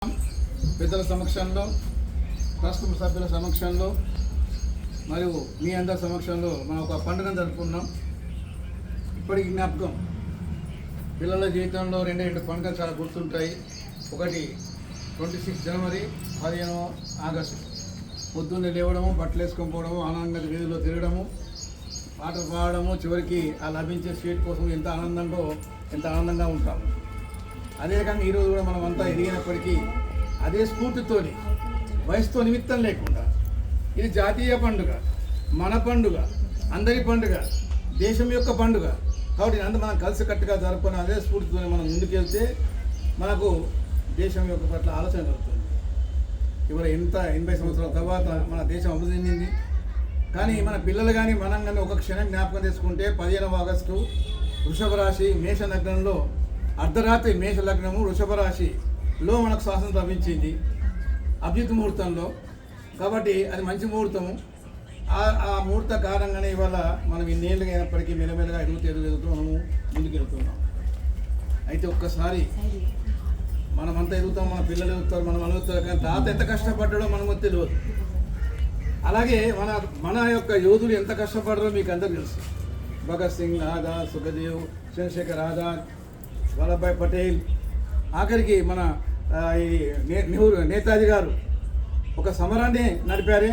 పెద్దల సమక్షంలో ట్రస్ట్ సభ్యుల సమక్షంలో మరియు మీ అందరి సమక్షంలో మనం ఒక పండుగను జరుపుకున్నాం. ఇప్పటికి జ్ఞాపకం పిల్లల జీవితంలో రెండు పండుగలు చాలా గుర్తుంటాయి. ఒకటి 26 జనవరి, 15 ఆగస్టు. పొద్దున్నే లేవడము, బట్టలు వేసుకొని పోవడము, ఆనందంగా వీధిలో తిరగడము, పాటలు పాడడము, చివరికి ఆ లభించే స్వీట్ కోసం ఎంత ఆనందంగా ఉంటాము. అదే రకంగా ఈరోజు కూడా మనం అంతా ఎదిగినప్పటికీ అదే స్ఫూర్తితోని, వయసుతో నిమిత్తం లేకుండా ఇది జాతీయ పండుగ, మన పండుగ, అందరి పండుగ, దేశం యొక్క పండుగ. కాబట్టి అంత మనం కలిసికట్టుగా జరుపుకుని అదే స్ఫూర్తితో మనం ముందుకెళ్తే మనకు దేశం యొక్క పట్ల ఆలోచన కలుగుతుంది. ఇవాళ 80 సంవత్సరాల తర్వాత మన దేశం అభివృద్ధి చెందింది. కానీ మన పిల్లలు కానీ మనం కానీ ఒక క్షణం జ్ఞాపకం చేసుకుంటే 15 ఆగస్టు వృషభ రాశి మేష లగ్నంలో అర్ధరాత్రి మేష లగ్నము వృషభ రాశిలో మనకు స్వాతంత్రం లభించింది అభిజిత్ ముహూర్తంలో. కాబట్టి అది మంచి ముహూర్తము. ఆ ముహూర్త కారణంగానే ఇవాళ మనం ఇన్నేళ్ళుగా అయినప్పటికీ మెల్లమెల్లగా ఎదుగుతూ మనము ముందుకు వెళ్తున్నాం. అయితే ఒక్కసారి మనమంతా ఎదుగుతాం, మన పిల్లలు ఎదుగుతారు, మనం ఎదుగుతారు. కానీ తాత ఎంత కష్టపడ్డాడో మనకు తెలియదు. అలాగే మన యొక్క యోధులు ఎంత కష్టపడ్డారో మీకు అందరూ తెలుసు. భగత్ సింగ్, ఆజాద్, సుఖదేవ్, చంద్రశేఖర్ ఆజాద్, వల్లభాయ్ పటేల్, ఆఖరికి మన నేతాజీ గారు ఒక సమరాన్ని నడిపారే.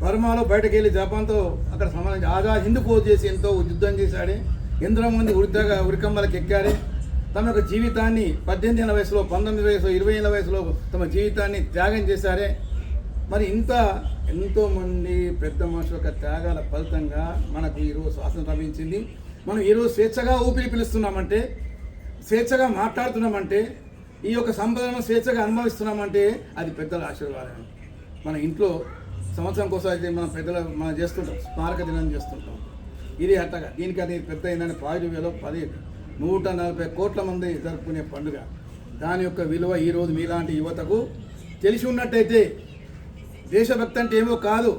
బర్మాలో బయటకు వెళ్ళి జపాన్తో అక్కడ సమరం ఆజాద్ హింద్ ఫౌజ్ చేసి ఎంతో యుద్ధం చేశాడే. ఎందరో మంది ఉరికంబలకు ఎక్కారే. తమ యొక్క జీవితాన్ని 18 ఏళ్ళ వయసులో, 19 వయసులో, 20 ఏళ్ళ వయసులో తమ జీవితాన్ని త్యాగం చేశారే. మరి ఎంతోమంది పెద్ద మనుషుల యొక్క త్యాగాల ఫలితంగా మనకు ఈరోజు స్వాతంత్రం లభించింది. మనం ఈరోజు స్వేచ్ఛగా ఊపిరి పీలుస్తున్నామంటే, స్వేచ్ఛగా మాట్లాడుతున్నామంటే, ఈ యొక్క సంపదను స్వేచ్ఛగా అనుభవిస్తున్నామంటే అది పెద్దల ఆశీర్వాదం. మన ఇంట్లో సంవత్సరం కోసం అయితే మనం చేస్తుంటాం, స్మారక దినం చేస్తుంటాం. ఇది అట్టగా దీనికి అది పెద్ద ఏంటంటే పాజిటివ్ వేలో 140 కోట్ల మంది జరుపుకునే పండుగ. దాని యొక్క విలువ ఈరోజు మీలాంటి యువతకు తెలిసి ఉన్నట్టయితే, దేశభక్తి అంటే ఏమో కాదు,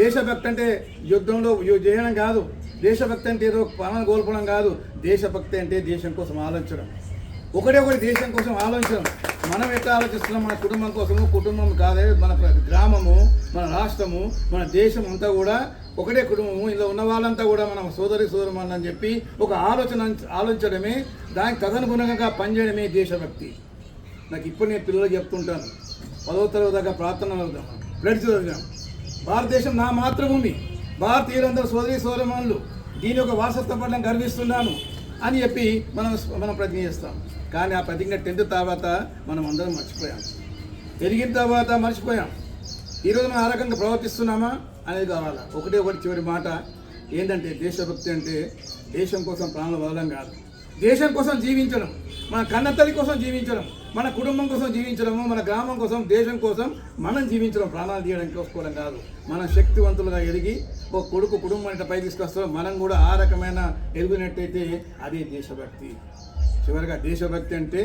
దేశభక్తి అంటే యుద్ధంలో చేయడం కాదు, దేశభక్తి అంటే ఏదో ప్రాణాలు కోల్పోవడం కాదు. దేశభక్తి అంటే దేశం కోసం ఆలోచించడం, ఒకటి దేశం కోసం ఆలోచించడం. మనం ఎట్లా ఆలోచిస్తున్నాం, మన కుటుంబం కోసము, కుటుంబం కాదే మన గ్రామము, మన రాష్ట్రము, మన దేశం అంతా కూడా ఒకటే కుటుంబము. ఇందులో ఉన్న వాళ్ళంతా కూడా మనం సోదరుమని అని చెప్పి ఒక ఆలోచించడమే, దానికి తదనుగుణంగా పనిచేయడమే దేశభక్తి. నాకు ఇప్పుడు నేను పిల్లలకు చెప్తుంటాను, 10వ తరగతి దాకా ప్రార్థన అవుతాం, బ్లడ్ చదువుతాం. భారతదేశం నా మాతృభూమి, భారతీయులందరూ సోదరుమణులు, దీని యొక్క వారసత్వ పట్ల గర్విస్తున్నాను అని చెప్పి మనం ప్రతిజ్ఞ చేస్తాం. కానీ ఆ ప్రతిజ్ఞ 10th తర్వాత మనం అందరం మర్చిపోయాం, పెరిగిన తర్వాత మర్చిపోయాం. ఈరోజు మనం ఆ రకంగా ప్రవర్తిస్తున్నామా అనేది కావాలా. ఒకటి చివరి మాట ఏంటంటే, దేశభక్తి అంటే దేశం కోసం ప్రాణాలు వదలడం కాదు, దేశం కోసం జీవించడం, మన కన్నతల్లి కోసం జీవించడం, మన కుటుంబం కోసం జీవించడము, మన గ్రామం కోసం, దేశం కోసం మనం జీవించడం, ప్రాణాలు తీయడానికి కోసుకోవడం కాదు. మనం శక్తివంతులుగా ఎదిగి ఒక కొడుకు కుటుంబాన్ని పై తీసుకొస్తాం. మనం కూడా ఆ రకమైన ఎదిగినట్టయితే అదే దేశభక్తి. చివరిగా దేశభక్తి అంటే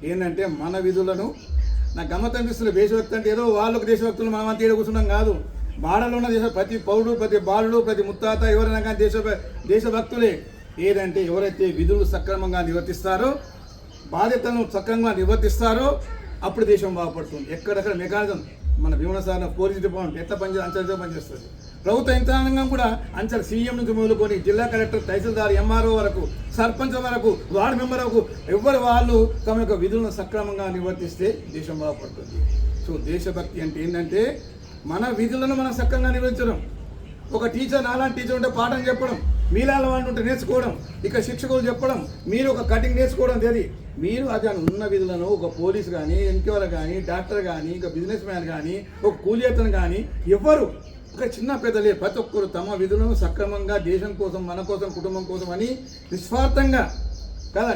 ఏంటంటే మన విధులను, నాకు గమ్మత్ అనిపిస్తుంది. దేశభక్తి అంటే ఏదో వాళ్ళకు దేశభక్తులు మనం అంతా ఏదో కూర్చున్నాం కాదు. బాడలో ఉన్న ప్రతి పౌరుడు, ప్రతి బాలుడు, ప్రతి ముత్తాత ఎవరైనా కానీ దేశభక్తులే. ఏదంటే ఎవరైతే విధులు సక్రమంగా నిర్వర్తిస్తారో, బాధ్యతలను సక్రమంగా నిర్వర్తిస్తారో అప్పుడు దేశం బాగుపడుతుంది. ఎక్కడెక్కడ మెకానిజం మన విమానసార పోలీస్ డిపార్ట్మెంట్ ఎట్లా అంచెలతో పనిచేస్తుంది. ప్రభుత్వ యంత్రాంగం కూడా అంచెల సీఎం నుంచి మొదలుకొని జిల్లా కలెక్టర్, తహసీల్దార్, ఎంఆర్ఓ వరకు, సర్పంచ్ వరకు, వార్డు మెంబర్ వరకు వాళ్ళు తమ యొక్క విధులను సక్రమంగా నిర్వర్తిస్తే దేశం బాగుపడుతుంది. సో దేశభక్తి అంటే ఏంటంటే మన విధులను మనం సక్రమంగా నిర్వహించడం. ఒక టీచర్, నాలాంటి టీచర్ ఉంటే పాఠం చెప్పడం, మీలాల వాళ్ళు ఉంటే నేర్చుకోవడం, ఇక శిక్షకులు చెప్పడం, మీరు ఒక కటింగ్ నేర్చుకోవడం. తెలియదు మీరు అది ఉన్న విధులను ఒక పోలీసు కానీ, ఎన్క్వైరీ కానీ, డాక్టర్ కానీ, ఇంకా బిజినెస్ మ్యాన్ కానీ, ఒక కూలియతను కానీ, ఎవరు ఒక చిన్న పెద్దలే ప్రతి ఒక్కరు తమ విధులను సక్రమంగా దేశం కోసం, మన కోసం, కుటుంబం కోసం అని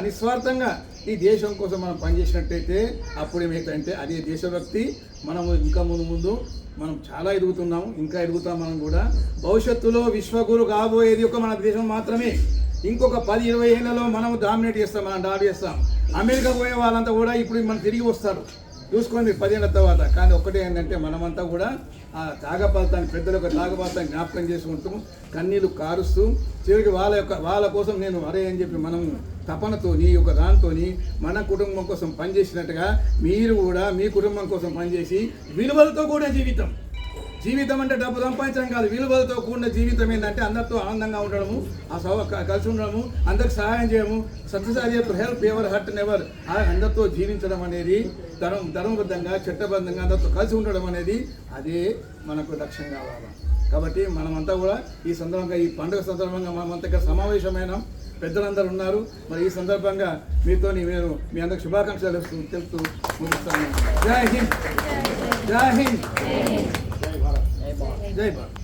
నిస్వార్థంగా ఈ దేశం కోసం మనం పనిచేసినట్టయితే అప్పుడు ఏమైతే అదే దేశభక్తి. మనము ఇంకా ముందు మనం చాలా ఎదుగుతున్నాము, ఇంకా ఎదుగుతాం. మనం కూడా భవిష్యత్తులో విశ్వగురు కాబోయేది ఒక మన దేశం మాత్రమే. ఇంకొక 10-20 ఏళ్లలో మనం డామినేట్ చేస్తాం, మనం డామినేట్ చేస్తాం. అమెరికా పోయే వాళ్ళంతా కూడా ఇప్పుడు మనం తిరిగి వస్తారు, చూసుకోండి 10 ఏళ్ళ తర్వాత. కానీ ఒక్కటే ఏంటంటే మనమంతా కూడా ఆ త్యాగఫలితాన్ని, పెద్దల యొక్క త్యాగఫలితాన్ని జ్ఞాపకం చేసుకుంటూ కన్నీళ్లు కారుస్తూ చివరికి వాళ్ళ కోసం నేను అరే అని చెప్పి మనం తపనతోని ఒక దాంతోని మన కుటుంబం కోసం పనిచేసినట్టుగా మీరు కూడా మీ కుటుంబం కోసం పనిచేసి విలువలతో కూడిన జీవితం. జీవితం అంటే డబ్బు సంపాదించడం కాదు, విలువలతో కూడిన జీవితం ఏంటంటే అందరితో ఆనందంగా ఉండడము, కలిసి ఉండడము, అందరికి సహాయం చేయడము, సత్యసారి హెల్ప్ ఎవర్ హర్ట్ నెవర్, అందరితో జీవించడం అనేది ధర్మబద్ధంగా చట్టబద్ధంగా అందరితో కలిసి ఉండడం అనేది అదే మనకు లక్ష్యం కావాలి. కాబట్టి మనమంతా కూడా ఈ సందర్భంగా ఈ పండుగ సందర్భంగా మనమంతా ఇక్కడ సమావేశమైన పెద్దలందరూ ఉన్నారు. మరి ఈ సందర్భంగా మీతోని నేను మీ అందరికి శుభాకాంక్షలు తెలుపుతూ ముగిస్తాను. జై హింద్, జై హింద్, జై భారత్.